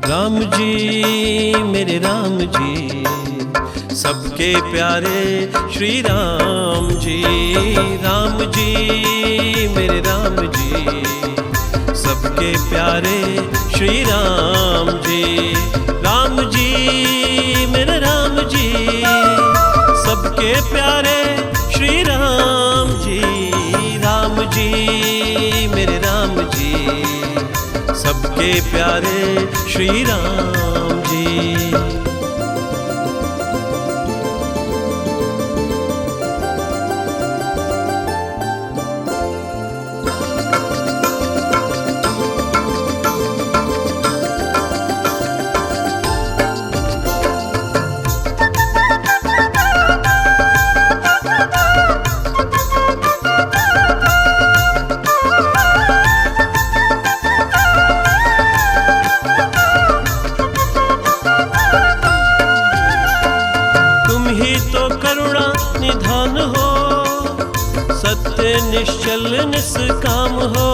राम जी मेरे राम जी, सबके प्यारे श्री राम जी। राम जी मेरे राम जी, सबके प्यारे श्री राम जी। राम जी मेरे राम जी, सबके प्यारे श्री राम जी। राम जी मेरे राम जी, सबके प्यारे श्री राम जी। निधान हो, सत्य निश्चल निष्काम हो।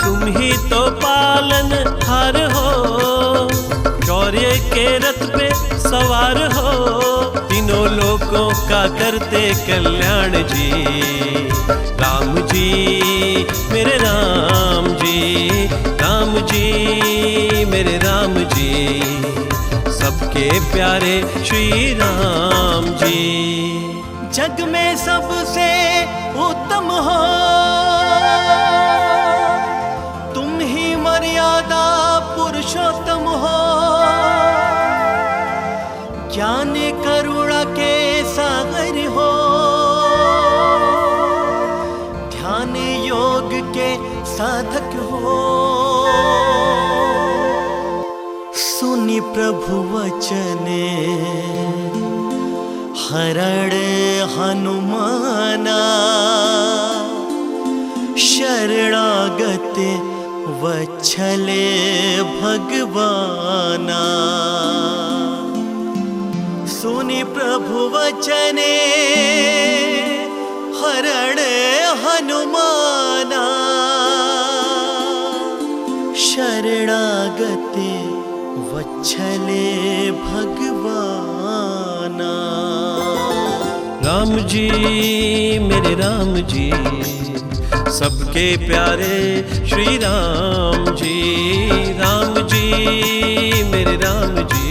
तुम ही तो पालन हार हो, शौर्य के रथ पे सवार हो। तीनों लोकों का करते कल्याण जी। राम जी मेरे राम जी, राम जी मेरे राम जी, सबके प्यारे श्री राम जी। जग में सबसे उत्तम हो, तुम ही मर्यादा पुरुषोत्तम हो। ज्ञान करुणा के सागर हो, ध्यान योग के साधक हो। सुनि प्रभु वचने हरण हनुमाना, शरणागत वत्सले भगवाना। सुनि प्रभु वचने हरण हनुमाना, शरणागते वत्सले भगवाना। राम जी मेरे राम जी, सबके प्यारे श्री राम जी। राम जी मेरे राम जी,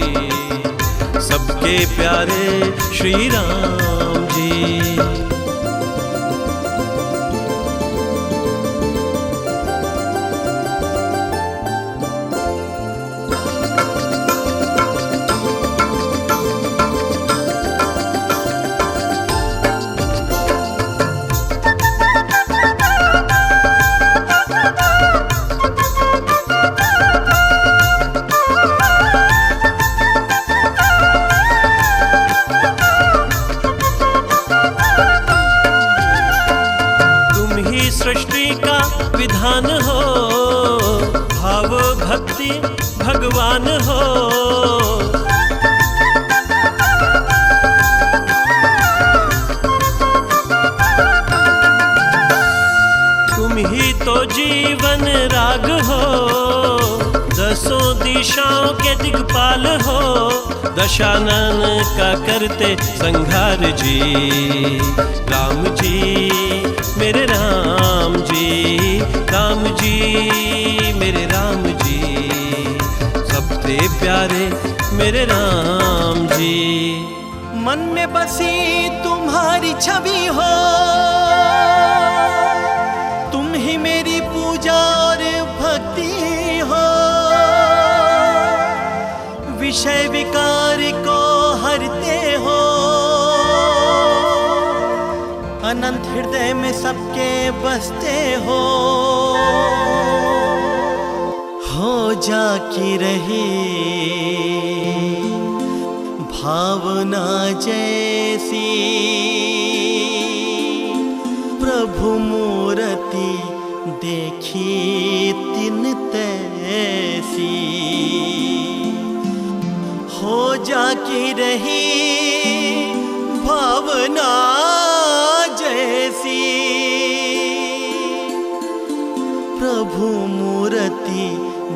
सबके प्यारे श्री राम जी। सृष्टि का विधान हो, भाव भक्ति भगवान हो। तुम ही तो जीवन राग हो, दसों दिशाओं के दिक्पाल हो। दशानन का करते संहार जी। राम जी मेरे राम जी, राम जी मेरे राम जी, सबसे प्यारे मेरे राम जी। मन में बसी तुम्हारी छवि हो, तुम ही मेरी पूजा और भक्ति हो। विषय विकार को हरते हो, अनंत हृदय में सबके बसते हो। जाकी रही भावना जैसी, प्रभु मूर्ति देखी तिन तैसी। हो जाकी रही भावना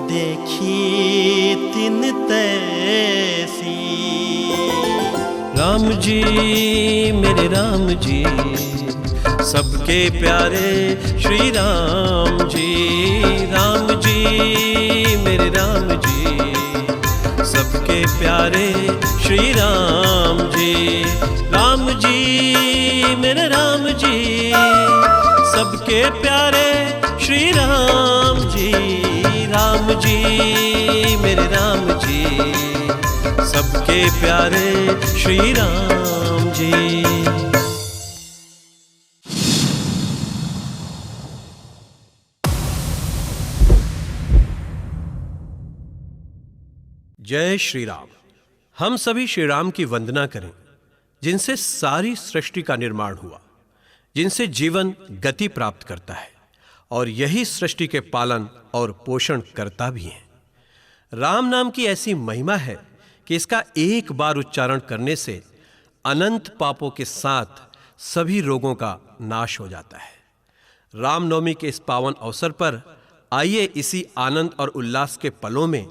देखी तिन तैसी। राम जी मेरे राम जी, सबके प्यारे श्री राम जी। राम जी मेरे राम जी, सबके प्यारे श्री राम जी। राम जी मेरे राम जी, सबके प्यारे श्री राम जी। राम जी मेरे राम जी, सबके प्यारे श्री राम जी। जय श्री राम। हम सभी श्री राम की वंदना करें, जिनसे सारी सृष्टि का निर्माण हुआ, जिनसे जीवन गति प्राप्त करता है और यही सृष्टि के पालन और पोषण करता भी है। राम नाम की ऐसी महिमा है कि इसका एक बार उच्चारण करने से अनंत पापों के साथ सभी रोगों का नाश हो जाता है। रामनवमी के इस पावन अवसर पर आइए इसी आनंद और उल्लास के पलों में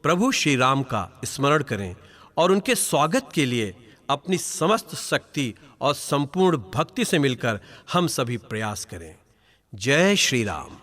प्रभु श्री राम का स्मरण करें और उनके स्वागत के लिए अपनी समस्त शक्ति और संपूर्ण भक्ति से मिलकर हम सभी प्रयास करें। जय श्री राम।